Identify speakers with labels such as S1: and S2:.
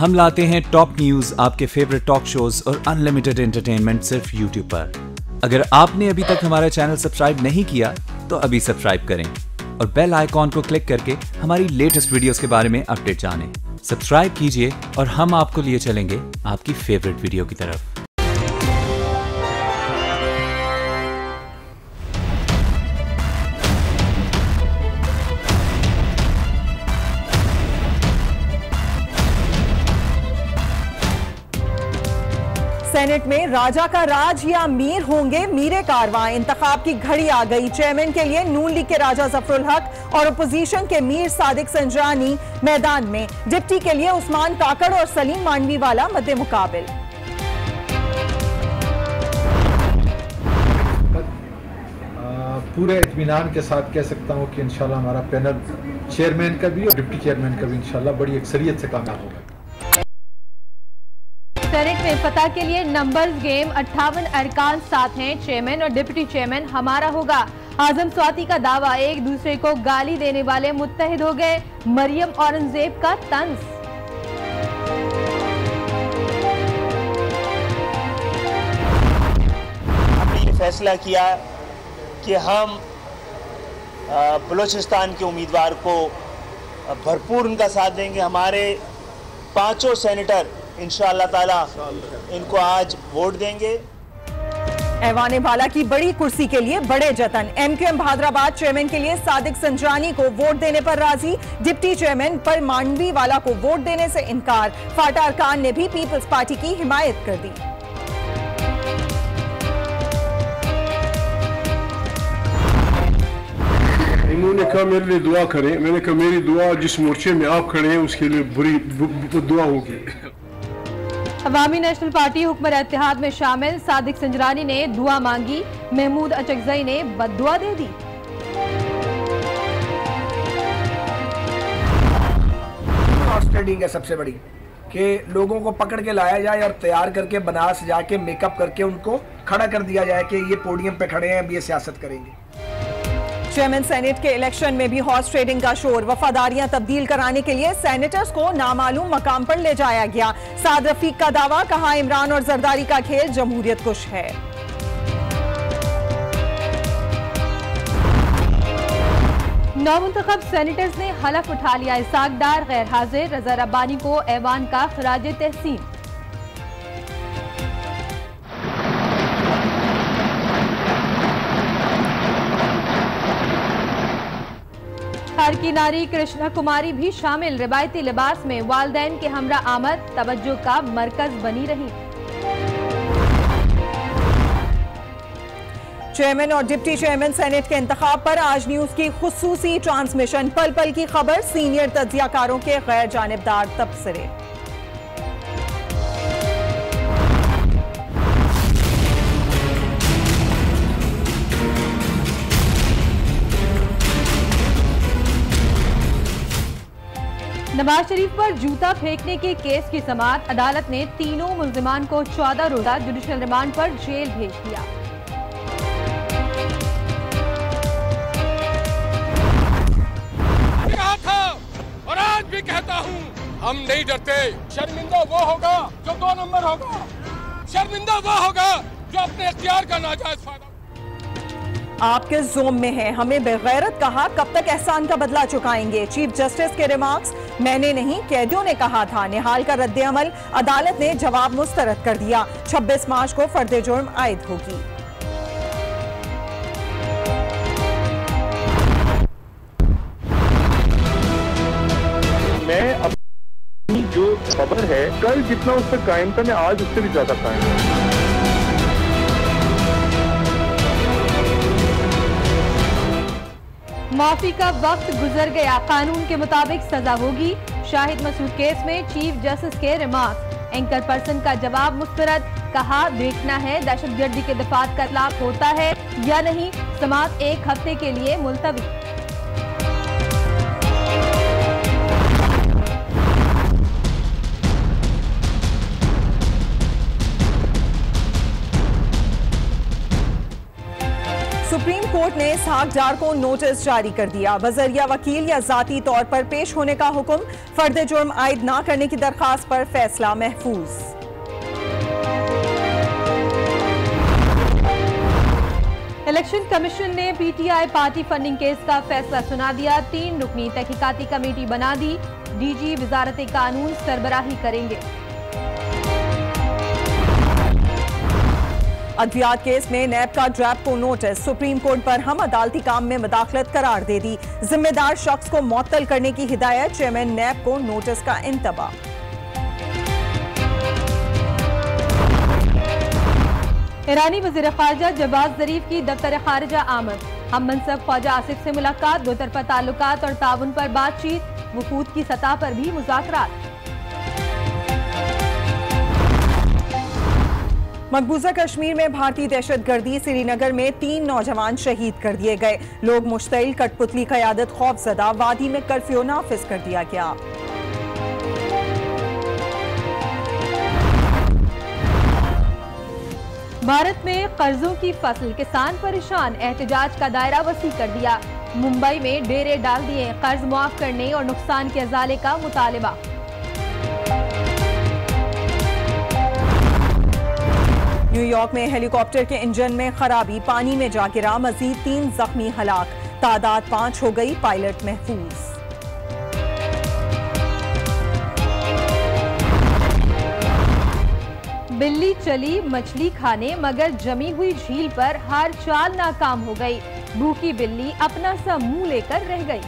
S1: हम लाते हैं top news, आपके फेवरेट टॉक शोज और अनलिमिटेड एंटरटेनमेंट सिर्फ यूट्यूब पर। अगर आपने अभी तक हमारा चैनल सब्सक्राइब नहीं किया तो अभी सब्सक्राइब करें और बेल आइकॉन को क्लिक करके हमारी लेटेस्ट वीडियोस के बारे में अपडेट जानें। सब्सक्राइब कीजिए और हम आपको लिए चलेंगे आपकी फेवरेट वीडियो की तरफ।
S2: सेनेट में राजा का राज या मीर होंगे मीरे कारवां। इंतखाब की घड़ी आ गई। चेयरमैन के लिए नून लीग के राजा जफरुल हक और अपोजिशन के मीर सादिक संजरानी मैदान में। डिप्टी के लिए उस्मान काकड़ और सलीम मांडवी वाला मद्दे मुकाबिल।
S3: पूरे इत्मीनान के साथ कह सकता हूं कि इंशाल्लाह हमारा पैनल चेयरमैन का भी और डिप्टी चेयरमैन का भी इंशाल्लाह बड़ी अक्सरियत से कामयाब होगा।
S4: सेनेट में फतह के लिए नंबर्स गेम। 58 अरकान साथ हैं। चेयरमैन और डिप्टी चेयरमैन हमारा होगा। आजम स्वाति का दावा, एक दूसरे को गाली देने वाले मुत्तहिद हो गए। मरियम औरंगजेब का तंज।
S5: हमने ये फैसला किया कि हम बलूचिस्तान के उम्मीदवार को भरपूर उनका साथ देंगे। हमारे 5 सेनेटर इंशाअल्लाह ताला इनको आज वोट देंगे।
S2: ऐवान बाला की बड़ी कुर्सी के लिए बड़े जतन। एमक्यूएम बहादुराबाद चेयरमैन के लिए सादिक संजरानी को वोट देने पर राजी। डिप्टी चेयरमैन पर मांडवी वाला को वोट देने से इनकार। फाटा अरकान ने भी पीपल्स पार्टी की हिमायत कर दी।
S6: इन्होंने कहा मेरे लिए दुआ करें। मैंने कहा मेरी दुआ जिस मोर्चे में आप खड़े हैं उसके लिए बुरी दुआ होगी।
S4: अवामी नेशनल पार्टी हुक्मरान इत्तेहाद में शामिल। सादिक संजरानी ने दुआ मांगी। महमूद अचकजई ने बद्दुआ दे दी।
S7: ट्रेडिंग है सबसे बड़ी कि लोगों को पकड़ के लाया जाए और तैयार करके बना सजा के मेकअप करके उनको खड़ा कर दिया जाए कि ये पोडियम पे खड़े हैं, अब ये सियासत करेंगे।
S2: चेयरमैन सेनेट के इलेक्शन में भी हॉर्स ट्रेडिंग का शोर। वफादारियां तब्दील कराने के लिए सेनेटर्स को नामालूम मकाम पर ले जाया गया। साद रफीक का दावा, कहा इमरान और जरदारी का खेल जमहूरियत कुश है।
S4: नौमुंतखब सेनेटर्स ने हलफ उठा लिया। इसाक डार गैर हाजिर। रजा रब्बानी को ऐवान का खराज तहसीन। की नारी कृष्णा कुमारी भी शामिल। रिवायती लिबास में वालदैन के हमरा आमद तवज्जो का मरकज बनी रही।
S2: चेयरमैन और डिप्टी चेयरमैन सेनेट के इंतखाब पर आज न्यूज की खुसूसी ट्रांसमिशन। पल पल की खबर, सीनियर तज्जियाकारों के गैर जानिबदार तबसरे।
S4: नवाज शरीफ पर जूता फेंकने के केस की समाअत। अदालत ने तीनों मुल्जिमान को 14 रोजा जुडिशल रिमांड पर जेल भेज दिया।
S8: कहा था और आज भी कहता हूँ, हम नहीं डरते। शर्मिंदा वो होगा जो 2 नंबर होगा। शर्मिंदा वो होगा जो अपने इख्तियार का नाजायज फायदा।
S2: आपके जोम में है, हमें बेगैरत कहा, कब तक एहसान का बदला चुकाएंगे। चीफ जस्टिस के रिमार्क्स, मैंने नहीं कैदियों ने कहा था। निहाल का रद्द अमल, अदालत ने जवाब मुस्तरद कर दिया। 26 मार्च को फर्द जुर्म आयद होगी।
S6: मैं अपनी जो खबर है कल जितना उस पर कायम था, मैं आज उससे भी ज्यादा कायम हूं।
S4: माफी का वक्त गुजर गया। कानून के मुताबिक सजा होगी। शाहिद मसूद केस में चीफ जस्टिस के रिमार्क्स। एंकर पर्सन का जवाब मुस्तरद। कहा, देखना है दहशतगर्दी के दफात का इतलाक होता है या नहीं। समाअत 1 हफ्ते के लिए मुलतवी।
S2: सुप्रीम कोर्ट कोर्ट ने इसहाक डार को नोटिस जारी कर दिया। बजरिया वकील या जाती तौर पर पेश होने का हुक्म। फर्द जुर्म आयद न करने की दरखास्त पर फैसला महफूज।
S4: इलेक्शन कमीशन ने पीटीआई पार्टी फंडिंग केस का फैसला सुना दिया। 3 रुकनी तहकीकाती कमेटी बना दी। डीजी वजारत कानून सरबराही करेंगे।
S2: अद्वियात केस में नैब का ड्रैप को नोटिस। सुप्रीम कोर्ट पर हम अदालती काम में मुदाखलत करार दे दी। जिम्मेदार शख्स को मुअत्तल करने की हिदायत। चेयरमैन नैब को नोटिस का इंतबाह।
S4: ईरानी वज़ीर ख़ारजा जवाद ज़रीफ की दफ्तर खारजा आमद। हम मनसब ख्वाजा आसिफ से मुलाकात। दो तरफा ताल्लुकात और ताउन पर बातचीत। वफूद की सतह पर भी मुज़ाकरात।
S2: मकबूजा कश्मीर में भारतीय दहशतगर्दी। श्रीनगर में 3 नौजवान शहीद कर दिए गए। लोग मुश्तइल। कठपुतली क़यादत खौफजदा। वादी में कर्फ्यू नाफिज कर दिया गया।
S4: भारत में कर्जों की फसल। किसान परेशान। एहतजाज का दायरा वसी कर दिया। मुंबई में डेरे डाल दिए। कर्ज मुआफ करने और नुकसान के अजाले का मुतालबा।
S2: न्यूयॉर्क में हेलीकॉप्टर के इंजन में खराबी। पानी में जा गिरा। मजीद 3 जख्मी हलाक। तादाद 5 हो गई। पायलट महफूज।
S4: बिल्ली चली मछली खाने मगर जमी हुई झील पर हर चाल नाकाम हो गई। भूखी बिल्ली अपना सा मुंह लेकर रह गई।